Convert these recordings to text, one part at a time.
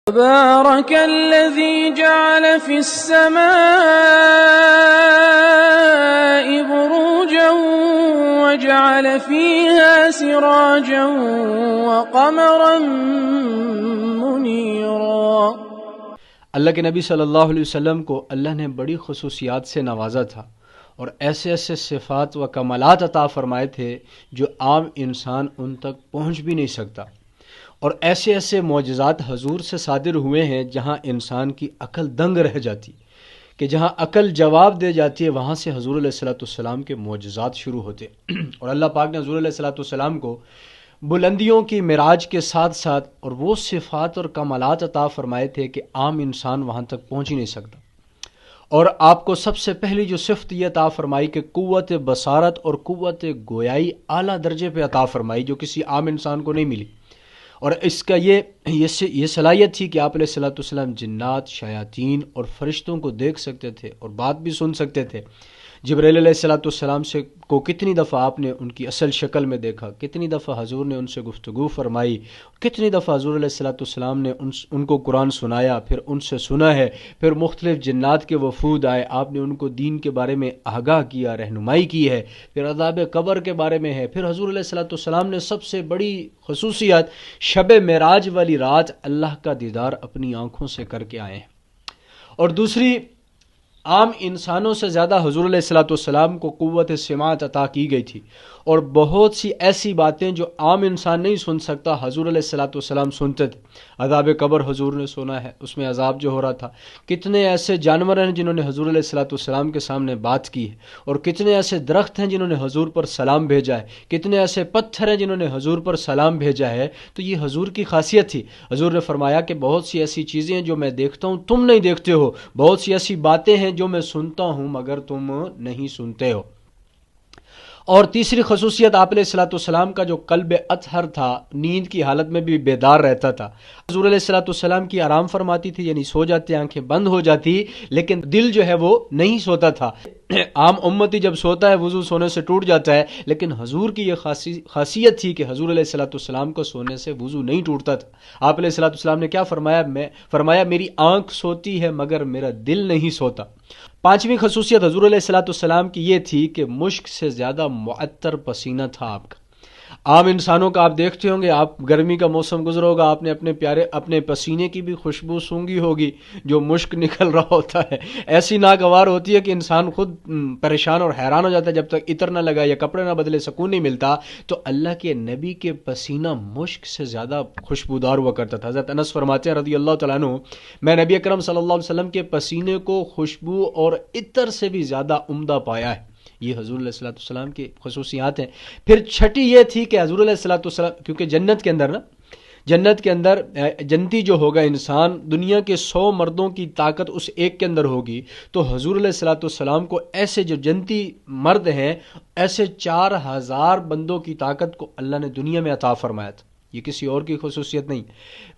تبارك الذي جعل في السماء بروجا وجعل فيها سراجا وقمرا منيرا۔ اللہ کے نبی صلی اللہ علیہ وسلم کو اللہ نے بڑی خصوصیات سے نوازا تھا اور ایسے ایسے صفات و کمالات عطا فرمائے تھے جو عام انسان ان تک پہنچ بھی نہیں سکتا، اور ایسے ایسے معجزات حضور سے صادر ہوئے ہیں جہاں انسان کی عقل دنگ رہ جاتی، کہ جہاں عقل جواب دے جاتی ہے وہاں سے حضور علیہ الصلوۃ والسلام کے معجزات شروع ہوتے اور اللہ پاک نے حضور علیہ الصلوۃ والسلام کو بلندیوں کی معراج کے ساتھ ساتھ اور وہ صفات اور کمالات عطا فرمائے تھے کہ عام انسان وہاں تک پہنچ ہی نہیں سکتا۔ اور آپ کو سب سے پہلی جو صفت یہ عطا فرمائی کہ قوت بصارت اور قوت گویائی اعلیٰ درجے پہ عطا فرمائی، جو کسی عام انسان کو نہیں ملی، اور اس کا یہ صلاحیت تھی کہ آپ علیہ الصلوۃ والسلام جنات، شیاطین اور فرشتوں کو دیکھ سکتے تھے اور بات بھی سن سکتے تھے۔ جبرائیل علیہ الصلوۃ والسلام کو کتنی دفعہ آپ نے ان کی اصل شکل میں دیکھا، کتنی دفعہ حضور نے ان سے گفتگو فرمائی، کتنی دفعہ حضور علیہ الصلوۃ والسلام نے ان کو قرآن سنایا، پھر ان سے سنا ہے، پھر مختلف جنات کے وفود آئے، آپ نے ان کو دین کے بارے میں آگاہ کیا، رہنمائی کی ہے، پھر عذاب قبر کے بارے میں ہے، پھر حضور علیہ الصلوۃ والسلام نے سب سے بڑی خصوصیت شب معراج والی رات اللہ کا دیدار اپنی آنکھوں سے کر کے آئے ہیں۔ اور دوسری، عام انسانوں سے زیادہ حضور علیہ الصلوۃ والسلام کو قوت سماعت عطا کی گئی تھی، اور بہت سی ایسی باتیں جو عام انسان نہیں سن سکتا حضور علیہ الصلوۃ والسلام سنتے تھے۔ عذاب قبر حضور نے سنا ہے، اس میں عذاب جو ہو رہا تھا، کتنے ایسے جانور ہیں جنہوں نے حضور علیہ الصلوۃ والسلام کے سامنے بات کی ہے، اور کتنے ایسے درخت ہیں جنہوں نے حضور پر سلام بھیجا ہے، کتنے ایسے پتھر ہیں جنہوں نے حضور پر سلام بھیجا ہے۔ تو یہ حضور کی خاصیت تھی۔ حضور نے فرمایا کہ بہت سی ایسی چیزیں ہیں جو میں دیکھتا ہوں تم نہیں دیکھتے ہو، بہت سی ایسی باتیں ہیں جو میں سنتا ہوں مگر تم نہیں سنتے ہو۔ اور تیسری خصوصیت آپ علیہ الصلوۃ والسلام کا جو قلب اطہر تھا، نیند کی حالت میں بھی بیدار رہتا تھا۔ حضور علیہ الصلوۃ والسلام کی آرام فرماتی تھی، یعنی سو جاتے، آنکھیں بند ہو جاتی، لیکن دل جو ہے وہ نہیں سوتا تھا۔ عام امتی جب سوتا ہے وضو سونے سے ٹوٹ جاتا ہے، لیکن حضور کی یہ خاصیت تھی کہ حضور علیہ الصلوۃ والسلام کو سونے سے وضو نہیں ٹوٹتا تھا۔ آپ علیہ الصلوۃ والسلام نے کیا فرمایا میری آنکھ سوتی ہے مگر میرا دل نہیں سوتا۔ پانچویں خصوصیت حضور علیہ الصلوۃ والسلام کی یہ تھی کہ مشک سے زیادہ معطر پسینہ تھا آپ کا۔ عام انسانوں کا آپ دیکھتے ہوں گے، آپ گرمی کا موسم گزرا ہوگا، آپ نے اپنے پسینے کی بھی خوشبو سونگھی ہوگی جو مشک نکل رہا ہوتا ہے، ایسی ناگوار ہوتی ہے کہ انسان خود پریشان اور حیران ہو جاتا ہے۔ جب تک عطر نہ لگا یا کپڑے نہ بدلے سکون نہیں ملتا۔ تو اللہ کے نبی کے پسینہ مشک سے زیادہ خوشبودار ہوا کرتا تھا۔ حضرت انس فرماتے ہیں رضی اللہ تعالیٰ عنہ، میں نبی اکرم صلی اللہ علیہ وسلم کے پسینے کو خوشبو اور عطر سے بھی زیادہ عمدہ پایا ہے۔ یہ حضور علیہ الصلوۃ والسلام کی خصوصیات ہیں۔ پھر چھٹی یہ تھی کہ حضور علیہ الصلوۃ والسلام، کیونکہ جنت کے اندر جنتی جو ہوگا انسان، دنیا کے 100 مردوں کی طاقت اس ایک کے اندر ہوگی، تو حضور علیہ الصلوۃ والسلام کو ایسے جو جنتی مرد ہیں، ایسے 4000 بندوں کی طاقت کو اللہ نے دنیا میں عطا فرمایا تھا۔ یہ کسی اور کی خصوصیت نہیں۔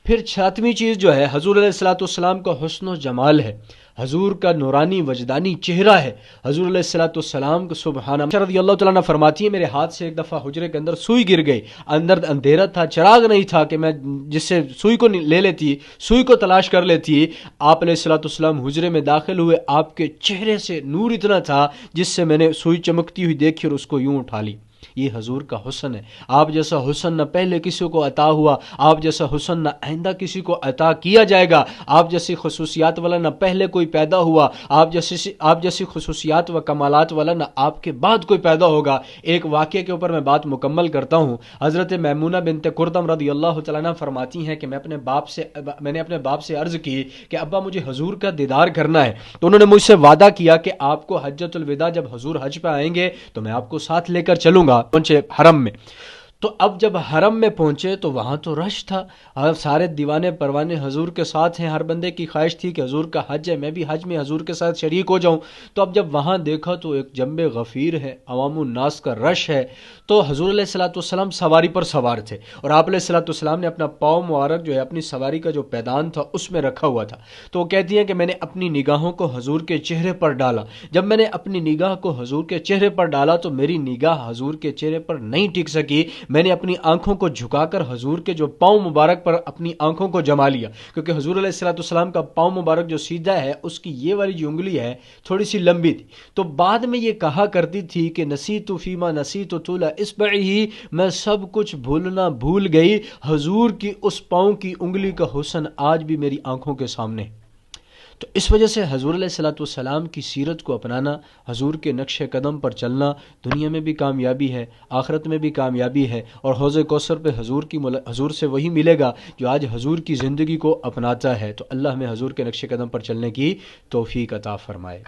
پھر ساتویں چیز جو ہے حضور علیہ الصلوۃ والسلام کا حسن و جمال ہے، حضور کا نورانی وجدانی چہرہ ہے۔ حضور علیہ الصلوۃ والسلام کو سبحان اللہ رضی اللہ تعالیٰ عنہ فرماتی ہے، میرے ہاتھ سے ایک دفعہ حجرے کے اندر سوئی گر گئی، اندر اندھیرا تھا، چراغ نہیں تھا کہ میں جس سے سوئی کو لے لیتی، سوئی کو تلاش کر لیتی۔ آپ علیہ الصلوۃ والسلام حجرے میں داخل ہوئے، آپ کے چہرے سے نور اتنا تھا جس سے میں نے سوئی چمکتی ہوئی دیکھی اور اس کو یوں اٹھا لی۔ یہ حضور کا حسن ہے۔ آپ جیسا حسن نہ پہلے کسی کو عطا ہوا، آپ جیسا حسن نہ آئندہ کسی کو عطا کیا جائے گا، آپ جیسی خصوصیات والا نہ پہلے کوئی پیدا ہوا، آپ جیسی خصوصیات و کمالات والا نہ آپ کے بعد کوئی پیدا ہوگا۔ ایک واقعے کے اوپر میں بات مکمل کرتا ہوں۔ حضرت میمونہ بنت قردم رضی اللہ تعالیٰ عنہ فرماتی ہیں کہ میں نے اپنے باپ سے عرض کی کہ ابا مجھے حضور کا دیدار کرنا ہے، تو انہوں نے مجھ سے وعدہ کیا کہ آپ کو حجۃ الوداع جب حضور حج پہ آئیں گے تو میں آپ کو ساتھ لے کر چلوں گا۔ پہنچے حرم میں، تو اب جب حرم میں پہنچے تو وہاں تو رش تھا، سارے دیوانے پروانے حضور کے ساتھ ہیں، ہر بندے کی خواہش تھی کہ حضور کا حج ہے، میں بھی حج میں حضور کے ساتھ شریک ہو جاؤں۔ تو اب جب وہاں دیکھا تو ایک جنب غفیر ہے، عوام الناس کا رش ہے، تو حضور علیہ الصلوۃ والسلام سواری پر سوار تھے، اور آپ علیہ الصلوۃ والسلام نے اپنا پاؤں مبارک جو ہے اپنی سواری کا جو پیدان تھا اس میں رکھا ہوا تھا۔ تو وہ کہتی ہیں کہ میں نے اپنی نگاہوں کو حضور کے چہرے پر ڈالا، جب میں نے اپنی نگاہ کو حضور کے چہرے پر ڈالا تو میری نگاہ حضور کے چہرے پر نہیں ٹک سکی، میں نے اپنی آنکھوں کو جھکا کر حضور کے جو پاؤں مبارک پر اپنی آنکھوں کو جما لیا، کیونکہ حضور علیہ الصلوۃ والسلام کا پاؤں مبارک جو سیدھا ہے اس کی یہ والی جو انگلی ہے تھوڑی سی لمبی تھی، تو بعد میں یہ کہا کرتی تھی کہ نسیت فیما نسیت طول اصبعہ، میں سب کچھ بھولنا بھول گئی، حضور کی اس پاؤں کی انگلی کا حسن آج بھی میری آنکھوں کے سامنے۔ تو اس وجہ سے حضور علیہ الصلوۃ والسلام کی سیرت کو اپنانا، حضور کے نقش قدم پر چلنا دنیا میں بھی کامیابی ہے، آخرت میں بھی کامیابی ہے، اور حوض کوثر پہ حضور سے وہی ملے گا جو آج حضور کی زندگی کو اپناتا ہے۔ تو اللہ ہمیں حضور کے نقش قدم پر چلنے کی توفیق عطا فرمائے۔